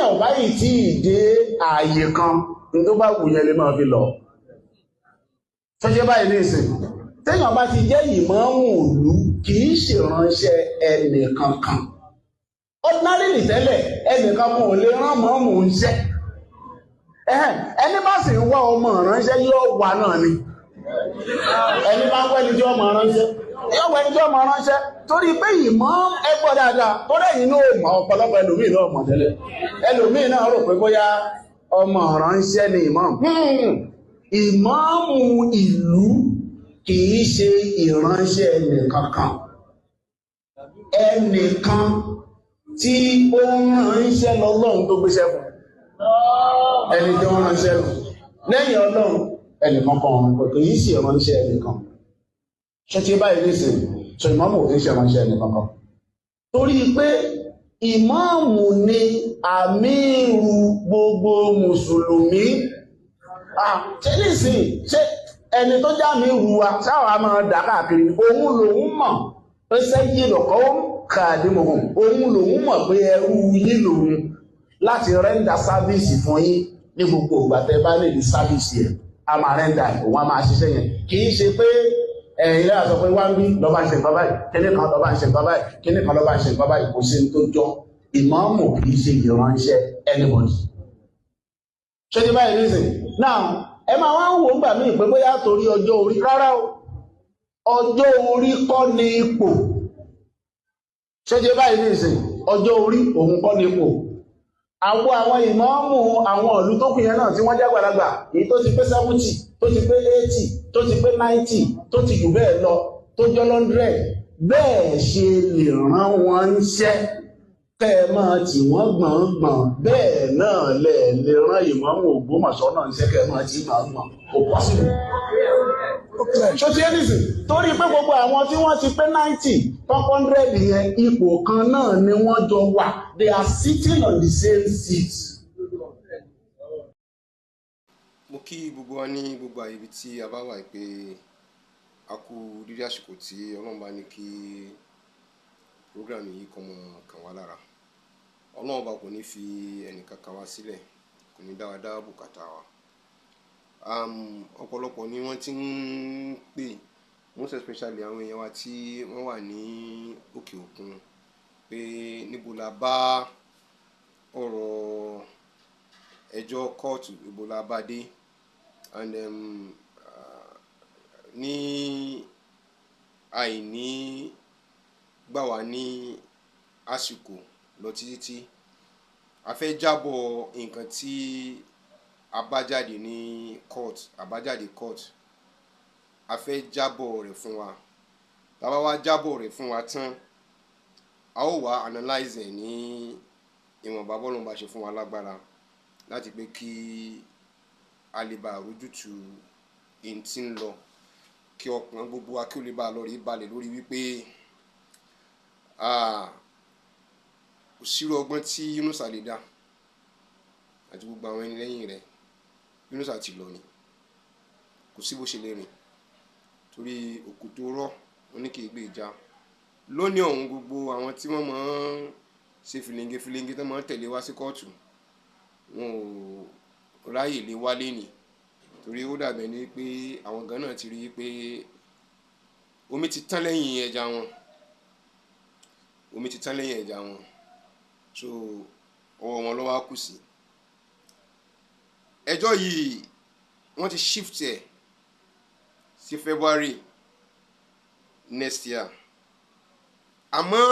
téèyàn bá yìí tí ìdé ààyè kan ní tó bá wù yẹn lè máa fi lọ fẹ́jẹ́ báyìí ní ìsìn téèyàn bá ti jẹ́ ìmáàmù ìlú kì í ṣèránṣẹ́ ẹnì kankan ordinarily tẹ́lẹ̀ ẹnì kankan ò lè rán mọ́ọ̀mù iṣẹ́ ẹni bá sì ń wá ọmọ ìránṣẹ́ yóò wà náà ni ẹni bá ń wẹ́ni tí ọmọ ránṣẹ́ yóò wẹ́ni tí ọmọ ránṣẹ́ torí pé ìmọ̀ ẹgbọ́ dáadáa tó lẹ́yìn ní òmò ọ̀pọ̀lọpọ̀ ẹlòmíì náà mọ̀ tẹ́lẹ̀ ẹlòmíì náà rò pé bóyá ọmọ ránṣẹ́ ni ìmáàmù ìlú kìí ṣe ìránṣẹ́ ẹnìkankan ẹnìkan tí ó ń ránṣẹ́ lọ́lọ́run tó gbéṣẹ́ fún ẹni tí ó ń ránṣẹ́ lẹ́yìn ọlọ́run ẹnìkan kan kò kìí ṣe ìránṣẹ́ ẹnìkan ṣe tí báyìí ní sìn so ìmáàmù ò kìí ṣe ìránṣẹ́ ẹnìkan kan torí pé ìmáàmù ni àmírù gbogbo mùsùlùmí ṣe ní sìn ṣe ẹni tó já mi rù wa sáwà máa dà káàkiri òun lòun mọ̀ pé sẹ́yìn lọ́kọ́ kàdímọ̀hún òun lòun mọ̀ pé ẹrú yín lòun láti rẹ́ńdà sáfíìsì fún yín ní gbogbo ìgbà tẹ́ bá lè di sáfíìsì ẹ̀ a máa rẹ́ńdà òun a máa ṣiṣẹ́ yẹn kì í ṣe pé ilé àṣọ pé wá ń bí lọ́ba ń ṣe nǹkan báyìí kíní kan lọ́ba ń ṣe nǹkan báyìí kíní kan lọ́ba ń ṣe nǹkan báyìí kò sí ní tó jọ ìmáàmù kì í ṣe ìránṣẹ́ anybody. ṣé ti báyìí nísìn náà ẹ máa wá ń wò ńgbà míì pé bóyá torí ọjọ́ orí rárá o ọjọ́ orí kọ́ ni ipò ṣé ti báyìí nísìn ọjọ́ orí òun kọ́ ni ipò àwọn ìmáàmù àwọn ìlú tó kù yẹn náà tí wọ́n jẹ́ àgbàlagbà èyí tó ti pé 70 tó ti pé 80 tó ti pé 90 tó ti jù bẹ́ẹ̀ lọ tó jọ 100 bẹ́ẹ̀ ṣe lè rán wọn níṣẹ́ kẹ́ ẹ máa tì wọ́n gbọ̀ngbọ̀n bẹ́ẹ̀ náà lè rán ìmáàmù Ògbómọ̀ṣọ́ náà níṣẹ́ kẹ́ ẹ máa tì gbọ̀ngbọ̀n kò pọ́sibú. ṣó ti ẹ́ nìsín torí pé gbogbo àwọn tí wọ́n ti pé 90 100 yẹn ipò kan náà ni wọ́n jọ wà they are sitting on the same seat. mo kí gbogbo wa ní gbogbo àyè ibi tí a bá wà pé a kú dídí àsìkò tí Ọlọ́run bá ní kí program yìí kọ́ mọ́ kàn wá lára Ọlọ́run bá kò ní fi ẹnìkankan wá sílẹ̀ kò ní dá wa dá bùkátà wa. Ọ̀pọ̀lọpọ̀ ni wọ́n ti ń pè most especially àwọn èèyàn wa tí wọ́n wà ní òkè òkun pé níbo la bá ọ̀rọ̀ ẹjọ́ kóòtù níbo la bá dé and ní àìní gbà wá ní àsìkò lọ títí a fẹ́ jábọ̀ nǹkan tí àbájáde ní court àbájáde court a fẹ́ jábọ̀ rẹ̀ fún wa tá bá wá jábọ̀ rẹ̀ fún wa tán a ó wá analyze ẹ̀ ní ìwọ̀nba bọ́lọ́run bá ṣe fún wa lágbára láti pé kí a lè bá àrójútu èyí tí ń lọ kí ọkàn gbogbo wa kí ó lè bá lọ rí balẹ̀ lórí wípé kò sírò ọgbọ́n tí Yunusa lè dá àti gbogbo àwọn ẹni lẹ́yìn rẹ̀ Yunusa ti lọ ni kò sí bó ṣe lè rìn torí òkú tó rọ́ oníkèégbé ìjà lónìí ọ̀hún gbogbo àwọn tí wọ́n máa ń ṣe fìlẹ́ńgẹ́ tó máa ń tẹ̀lé wá sí kóòtù wọn ò ráyè lè wálé nì torí ó dàbẹ̀ ní pé àwọn gan náà ti rí pé omi ti tán lẹ́yìn ẹja wọn so ọwọ́ wọn ló wá kù sí. ẹjọ́ yìí wọ́n ti shift ẹ̀ sí February next year àmọ́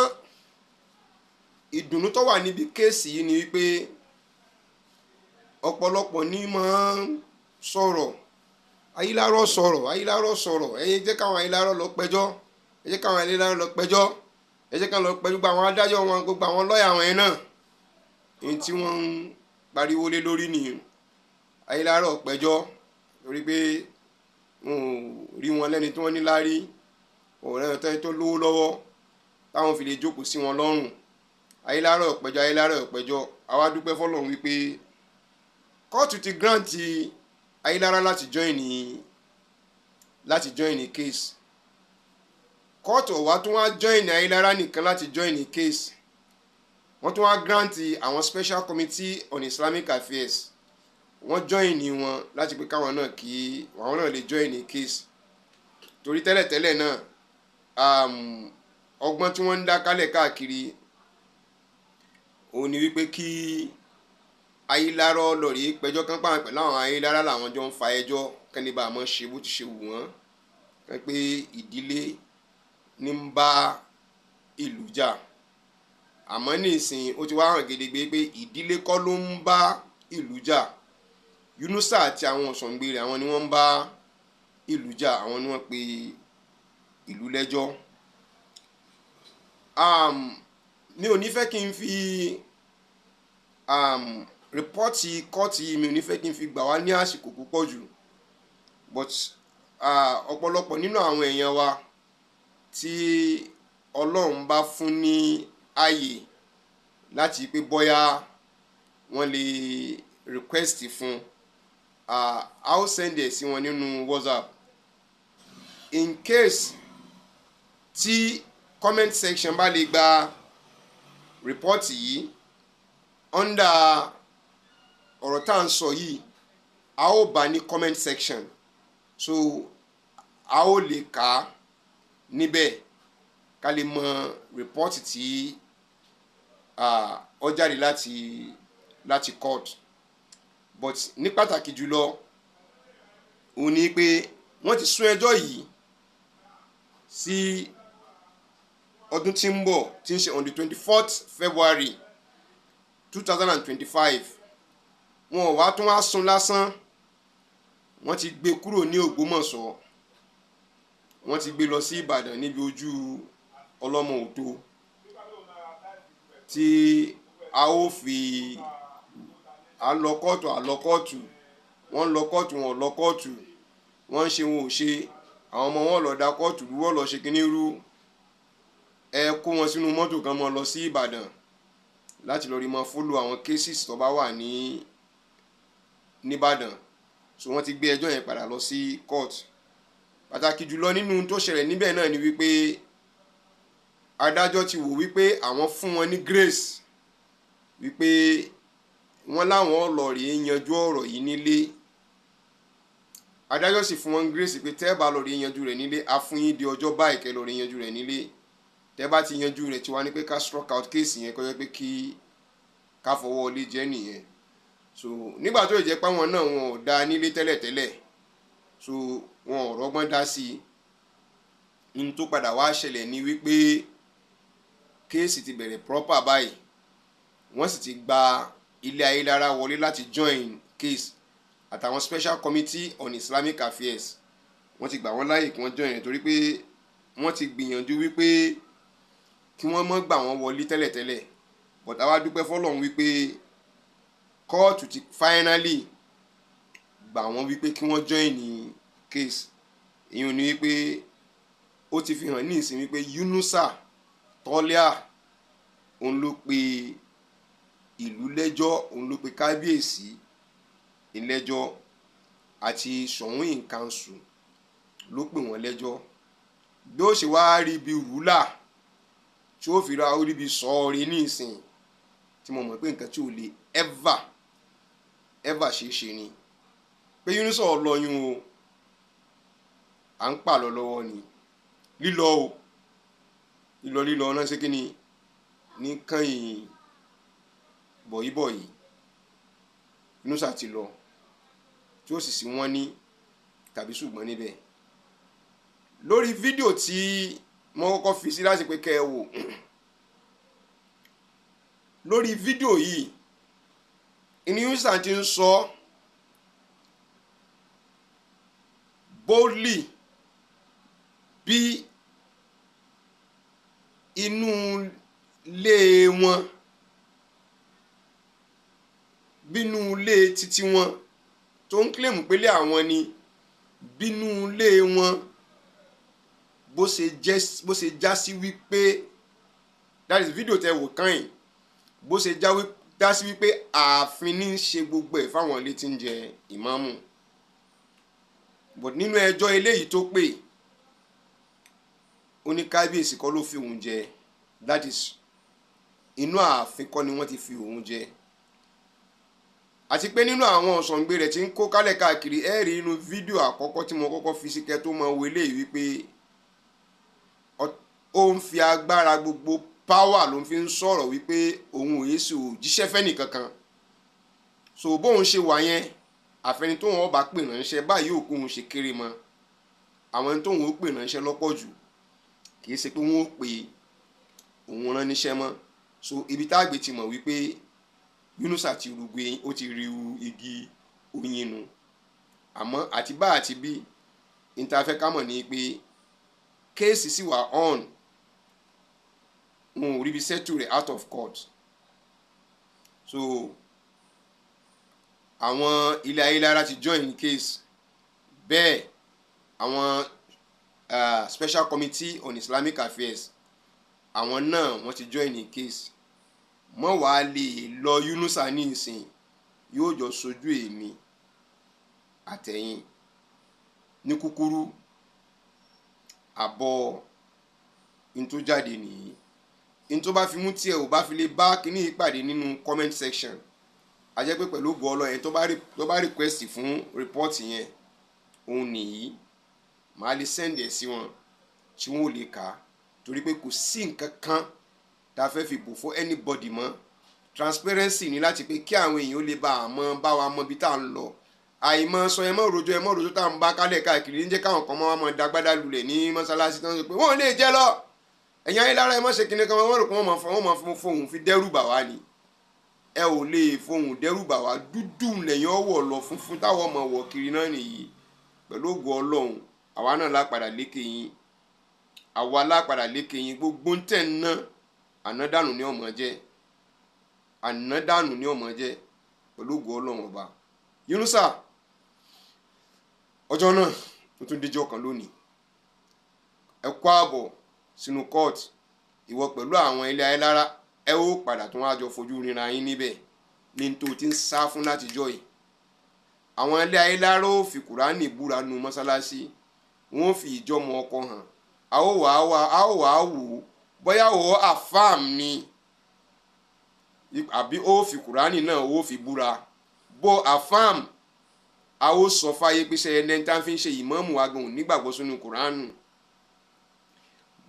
ìdùnnú tó wà níbi kéèsì yìí ni wípé ọ̀pọ̀lọpọ̀ ní máa ń sọ̀rọ̀ Ayílárọ̀ sọ̀rọ̀ ẹ jẹ́ káwọn Ayílárọ̀ lọ pẹjọ́ ẹ jẹ́ káwọn lọ pẹjọ́ gba àwọn adájọ́ wọn gbogbo àwọn lọ́ọ̀yà wọn náà èyí tí wọ́n ń pariwo lé lórí nìyẹn Ayílárọ̀ pẹjọ́ torí pé wọn ò rí wọn lẹ́ni tí wọ́n ní láárí ọ̀rẹ́ tó lówó lọ́wọ́ táwọn fi lè jókòó sí wọn lọ́rùn Ayílárọ̀ pẹjọ́ àwa dúpẹ́ fọ́lọ́run wípé kóòtù ti grant Ayílárọ̀ láti join ní case kóòtù ọ̀wá tó wá join Ayílárọ̀ nìkan láti join ní case wọ́n tún wá grant àwọn special committee on Islamic affairs wọ́n join ní wọn láti pé káwọn náà kí àwọn náà lè join ní case torí tẹ́lẹ̀tẹ́lẹ̀ náà ọgbọ́n tí wọ́n ń dá kálẹ̀ káàkiri òun ni wípé kí Ayílárọ̀ lọ́ọ̀rì pẹjọ́ kan pàwọn pẹ̀lú àwọn Ayílára làwọn jọ ń fa ẹjọ́ kẹ́nìbà àmọ́ ṣe bó ti ṣe wù wọ́n pé ìdílé ní ń bá ìlú jà àmọ́ nísìnyí ó ti wá hàn gedegbe pé ìdílé kọ́ ló ń bá ìlú jà Yunusa àti àwọn ọ̀sọ̀ǹgbè rẹ̀ àwọn ni wọ́n ń bá ìlú jà àwọn ni wọ́n pe ìlú lẹ́jọ́. Mi ò ní fẹ́ kí n fi rìpọ́ọ̀tì kọ́ọ̀tì mi ò ní fẹ́ kí n fi gbà wá ní àsìkò púpọ̀ jù but ọ̀pọ̀lọpọ̀ nínú àwọn èèyàn wa tí Ọlọ́run bá fún ní ààyè láti pé bóyá wọ́n lè request fún a ó send ẹ̀ sí wọn nínú WhatsApp in case tí comment section bá lè gba report yìí under ọ̀rọ̀ tá à ń sọ yìí a ó bá ní comment section so a ó lè kà á níbẹ̀ ká lè mọ report tí ó jáde láti court but ní pàtàkì jùlọ òun ni pé wọ́n ti sún ẹjọ́ yìí sí ọdún tí ń bọ̀ tí ń ṣe on the 24th February 2025 wọn ò wá tún wá sún lásán wọ́n ti gbé kúrò ní Ògbómọ̀ṣọ́ wọ́n ti gbé lọ sí Ìbàdàn níbi ojú ọlọ́mọ òtó tí a ó fi àlọ́kọ́ọ̀tù wọ́n lọ kọ́ọ̀tù wọn lọ kọ́ọ̀tù wọ́n ń ṣe wọn ò ṣe àwọn ọmọ wọn lọ da kọ́ọ̀tù rú wọ́n lọ ṣe kíní rú ẹ kó wọn sínú mọ́tò kan mọ́ lọ sí Ìbàdàn láti lọ rí mọ́ fólò àwọn cases tó bá wà níbàdàn so wọ́n ti gbé ẹjọ́ yẹn padà lọ sí court pàtàkì jùlọ nínú tó ṣẹlẹ̀ níbẹ̀ náà ni wípé adájọ́ ti wò wípé àwọn fún wọn ní grace wípé wọ́n láwọn lọ rí yanjú ọ̀rọ̀ yìí nílé adájọ́ sì fún wọn grace pé tẹ́ bá lọ rí yanjú rẹ̀ nílé a fún yín di ọjọ́ báyìí kẹ́ lọ rí yanjú rẹ̀ nílé tẹ́ bá ti yanjú rẹ̀ tí wá ní pé ká struck out case yẹn kó jẹ́ pé ká fọwọ́ lé jẹ́ nìyẹn so nígbà tó jẹ́ pé àwọn náà wọn ò dá nílé tẹ́lẹ̀tẹ́lẹ̀ so wọn ò rọ́gbọ́n dá sí i ní tó padà wá ṣẹlẹ̀ ní wípé kéèsì ti bẹ̀rẹ̀ proper báyìí wọ́n sì ti gba ilé Ayélára wọlé láti join case àtàwọn special committee on Islamic affairs wọ́n ti gbà wọ́n láàyè kí wọ́n join rẹ̀ torí pé wọ́n ti gbìyànjú wípé kí wọ́n mọ́ gbà wọ́n wọlé tẹ́lẹ̀tẹ́lẹ̀ but àwa dúpẹ́ fọ́lọ́run wípé kóòtù ti finally gbà wọ́n wípé kí wọ́n join ní case èyí ni wípé ó ti fi hàn ní ìsìn wípé Yunusa Tọ́líà òun ló pe ìlú lẹ́jọ́ òun ló pe kábíyèsí ìlẹ́jọ́ àti Ṣọ̀ún in council ló pè wọ́n lẹ́jọ́ bí ó ṣe wá rí bí rúlà tí ó fi ra orí bí sọ́ọ̀rì ní ìsìn tí mo mọ̀ pé nǹkan tí ò lè ever ṣe ni pé Yunusa ọlọ́yún o à ń pàlọ́ lọ́wọ́ ni lílọ náà ṣe kí ni ní kẹ́yìn bọ̀yìbọ̀yì Yunusa ti lọ tí ó sì sí wọ́n ní tàbí ṣùgbọ́n níbẹ̀ lórí fídíò tí mo kọ́kọ́ fi sí láti pé kẹ́ ẹ wò lórí fídíò yìí ìní Yunusa ti ń sọ boldly bí inú ilé wọn bínú ilé títí wọn tó ń kílèmù pélé àwọn ni bínú ilé wọn bó ṣe já sí wípé that is video tẹ wò kàn bó ṣe já sí wípé ààfin ní ṣe gbogbo ẹ̀ fáwọn ilé tí ń jẹ ìmáàmù but nínú ẹjọ́ eléyìí tó pè ó ní kábíyèsí kọ́ ló fi òun jẹ that is inú ààfin kọ́ ni wọ́n ti fi òun jẹ àti pé nínú àwọn ọ̀sọ̀ǹgbé rẹ̀ tí ń kó kálẹ̀ káàkiri ẹ rí inú fídíò àkọ́kọ́ tí mo kọ́kọ́ fi sí kẹ́ tó mọ wọlé wípé ó ń fi agbára gbogbo power ló ń fi ń sọ̀rọ̀ wípé òun ò yéṣu jíṣẹ́ fẹ́nì kankan so bóun ṣe wà yẹn àfẹni tóun ọba pè ránṣẹ́ báyìí òkú òun ṣe kéré mọ́ àwọn ẹni tóun ó pè ránṣẹ́ lọ́pọ̀ jù kì í ṣe pé wọ́n ó pè òun rán níṣẹ́ mọ́ so ibi táàgbé ti mọ̀ wípé Yunusa ti rúgbé ó ti ríu igi oyin nu àmọ́ àti bá àti bí ìtafẹ́ kámọ̀ ní pé kéèsì sì wà on wọn ò rí bí settle rẹ̀ out of court so àwọn ilé ayélujára ti join case bẹ́ẹ̀ àwọn special committee on Islamic affairs àwọn náà wọ́n ti join ní case mọ́ wàá lè lọ Yunusa ní ìsìn yóò jọ sojú èmi àtẹ̀yìn ní kúkúrú àbọ̀ in tó jáde nìyí in tó bá fi mú tiẹ̀ ò bá fi lè bá kíní ìpàdé nínú comment section a jẹ́ pé pẹ̀lú ògo Ọlọ́run ẹni tó bá request fún report yẹn òun nìyí màá lè send ẹ̀ sí wọn tí wọ́n ò lè kà á torí pé kò sí nǹkan kan tá a fẹ́ fi bò fún anybody mọ́ transparency ni láti pé kí àwọn èèyàn ó lè bá wa mọ ibi tá à ń lọ àìmọ̀ sọ ẹ mọ̀ rojọ́ tá à ń bá kálẹ̀ káàkiri ń jẹ́ káwọn kan máa dágbádá lulẹ̀ ní mọ́sálásí tán sọ pé wọ́n lè jẹ́ lọ ẹ̀yìn ayé lára ẹ mọ̀ ṣe kíni kan wọ́n rò pé wọ́n máa fohùn fi dẹ́rù bà wá ni ẹ ò lè fohùn dẹ́rù bà wá dúdú lẹ́yìn ọwọ́ lọ funfun táwọn ọmọ wọ̀ kiri náà nìyí pẹ̀lú ògo Ọlọ́run àwa náà lápadà lékè yín àwa lápadà lékè yín gbogbo ń tẹ̀ ń ná ànádànù ní ọmọ jẹ́ ànádànù ní ọmọ jẹ́ pẹ̀lú ògo Ọlọ́run ọba Yunusa ọjọ́ náà tó tún díjọ́ kan lónìí ẹ kó àbọ̀ sínú court ìwọ pẹ̀lú àwọn ilé ayélára ẹ ó padà tún wá jọ fojú rinra yín níbẹ̀ ní tó ti ń sá fún látijọ́ yìí àwọn ilé ayélára ó fi Kùránì búra nu mọ́sálásí wọ́n fi ìjọmọ ọkọ hàn a ó wà á wò ó bóyá ó àfáàm ni àbí ó fi Kùránì náà ó fi búra bó àfáàm a ó sọ fáyé pé ṣe ẹni tá fi ń ṣe ìmáàmù agan nígbàgbọ́ sínú Kùránì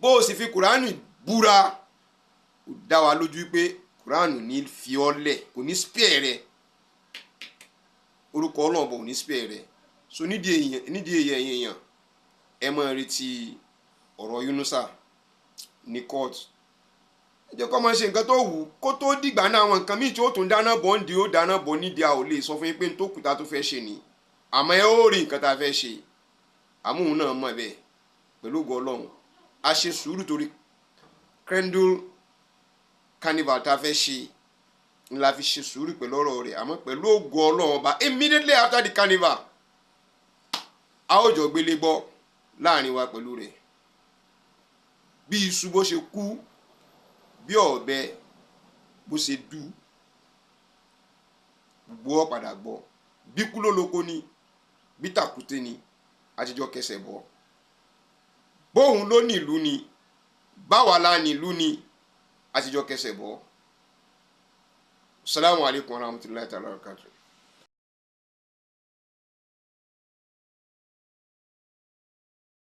bó o sì fi Kùránì búra ó dá wa lójú pé Kùránì ní fi ọ́ lẹ̀ kò ní spare rẹ̀ orúkọ Ọlọ́run bọ̀ ò ní spare rẹ̀ so nídìí èèyàn ẹ máa retí ọ̀rọ̀ Yunusa ní court ẹ jẹ́ kó máa ṣe nǹkan tó wù kó tó dìgbà náà àwọn nǹkan míì tí ó tún dáná bọ̀ ń di ó dáná bọ̀ nídìí a ò lè sọ fún yín pé n tó kùtà tó fẹ́ ṣe ni àmọ́ ẹ ó rí nǹkan tá a fẹ́ ṣe àmúhùn náà mọ̀ bẹ́ẹ̀ pẹ̀lú ògo Ọlọ́run a ṣe sùúrù torí Candle Carnival tá a fẹ́ ṣe ni la fi ṣe sùúrù pẹ̀lú ọ̀rọ̀ rẹ̀ àmọ́ pẹ̀lú ògo Ọlọ́run ọba immediately after the carnival a ó jọ gbélé gbọ́ láàrin wa pẹ̀lú rẹ̀ bí iṣu bó ṣe kú bí ọ̀bẹ bó ṣe dú gbogbo ọ padà gbọ́ bí kú ló lóko ni bí tàkúté ni àtijọ́ kẹsẹ̀ bọ́ bóun ló nílùú ni báwa la nílùú ni àtijọ́ kẹsẹ̀ bọ́. Assalamu alaikum warahmatullahi ta'ala wabarakatuh.